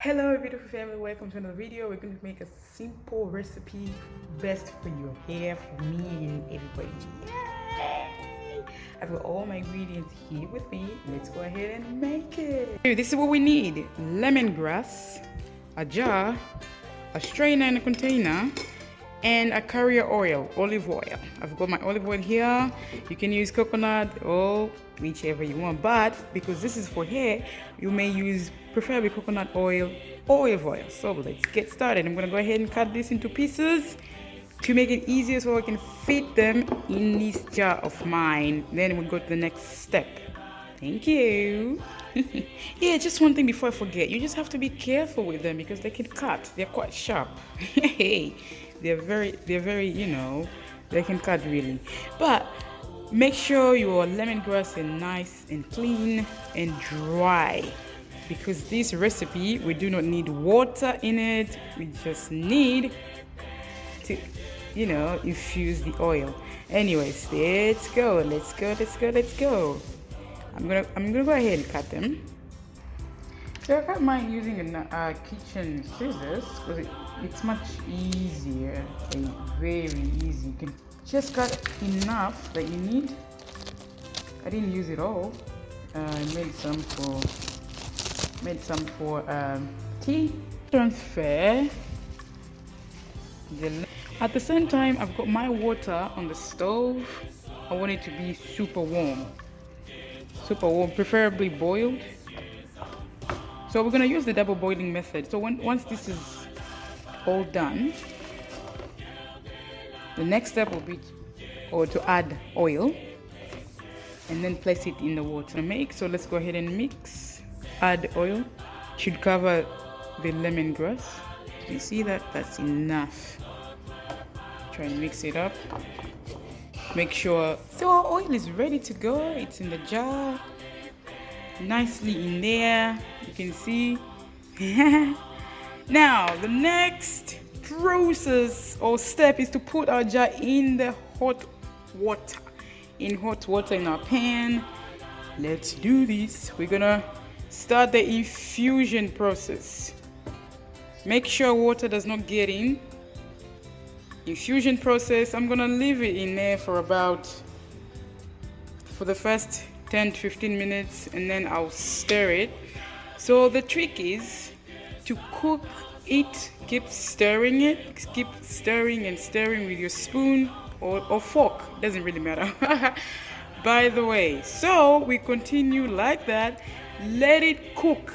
Hello beautiful family, welcome to another video. We're going to make a simple recipe best for your hair, for me and everybody. Yay! I've got all my ingredients here with me. Let's go ahead and make it. This is what we need: lemongrass, a jar, a strainer and a container, and a carrier oil, olive oil. I've got my olive oil here. You can use coconut or whichever you want, but because this is for hair, you may use preferably coconut oil or olive oil. So let's get started. I'm gonna go ahead and cut this into pieces to make it easier so I can fit them in this jar of mine. Then we'll go to the next step. Thank you. Yeah, just one thing before I forget. You just have to be careful with them because they can cut. They're quite sharp. they're very, they can cut really. But make sure your lemongrass is nice and clean and dry, because this recipe, we do not need water in it. We just need to, infuse the oil. Anyways, let's go. I'm gonna go ahead and cut them. So I cut mine using a kitchen scissors because it's much easier and very easy. You can just cut enough that you need. I didn't use it all. I made some for tea. Transfer. At the same time, I've got my water on the stove. I want it to be super warm, preferably boiled. So we're gonna use the double boiling method. So once this is all done, the next step will be to add oil and then place it in the water. So let's go ahead and mix. Add oil. Should cover the lemongrass. You see that? That's enough. Try and mix it up. Make sure. So our oil is ready to go. It's in the jar, nicely in there. You can see. Now the next process or step is to put our jar in the hot water. In our pan. Let's do this. We're gonna start the infusion process. Make sure water does not get in. Infusion process, I'm gonna leave it in there for the first 10 to 15 minutes, and then I'll stir it. So the trick is to cook it. Keep stirring and stirring with your spoon or fork, doesn't really matter. By the way, so we continue like that. Let it cook.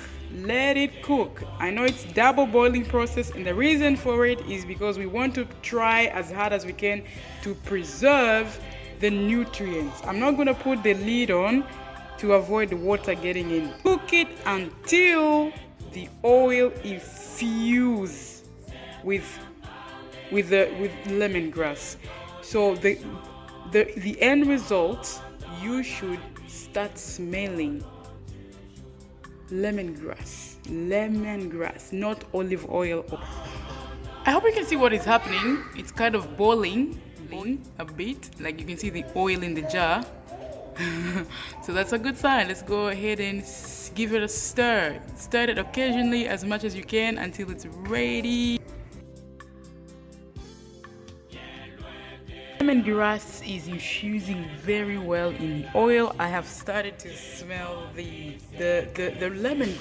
I know it's double boiling process, and the reason for it is because we want to try as hard as we can to preserve the nutrients. I'm not going to put the lid on to avoid the water getting in. Cook it until the oil infuses with lemongrass. So the end result, you should start smelling lemongrass, not olive oil. I hope you can see what is happening. It's kind of boiling a bit, like you can see the oil in the jar. So that's a good sign. Let's go ahead and give it a stir. Stir it occasionally as much as you can until it's ready. Lemongrass is infusing very well in the oil. I have started to smell the lemon.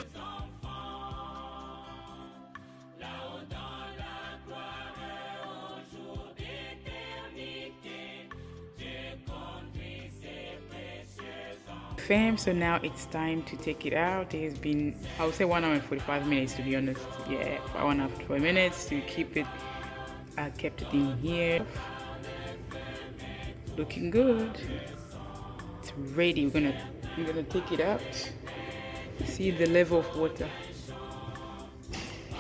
Fam, so now it's time to take it out. It has been, I would say, 1 hour and 45 minutes to be honest. Yeah, 1 hour and 45 minutes to keep it. I kept it in here. Looking good. It's ready. We're gonna take it out. See the level of water.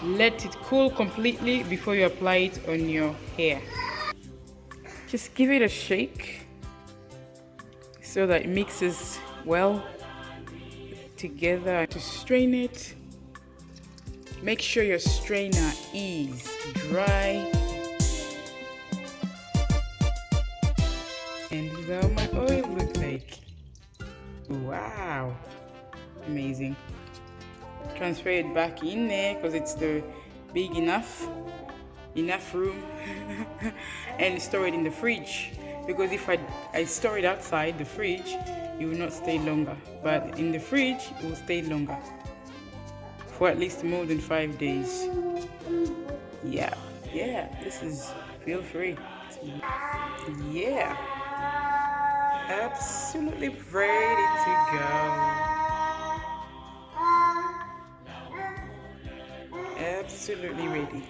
Let it cool completely before you apply it on your hair. Just give it a shake so that it mixes well together. To strain it, make sure your strainer is dry. And this is how my oil looks like. Wow, amazing. transfer it back in there because it's the big enough room and store it in the fridge, because if I store it outside the fridge, it will not stay longer, but in the fridge it will stay longer for at least more than 5 days. Yeah, this is, feel free. Yeah, absolutely ready to go. Absolutely ready.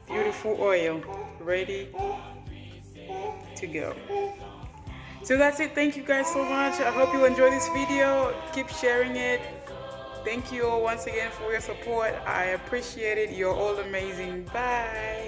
Beautiful oil, ready to go. So that's it. Thank you guys so much. I hope you enjoy this video. Keep sharing it. Thank you all once again for your support. I appreciate it. You're all amazing. Bye.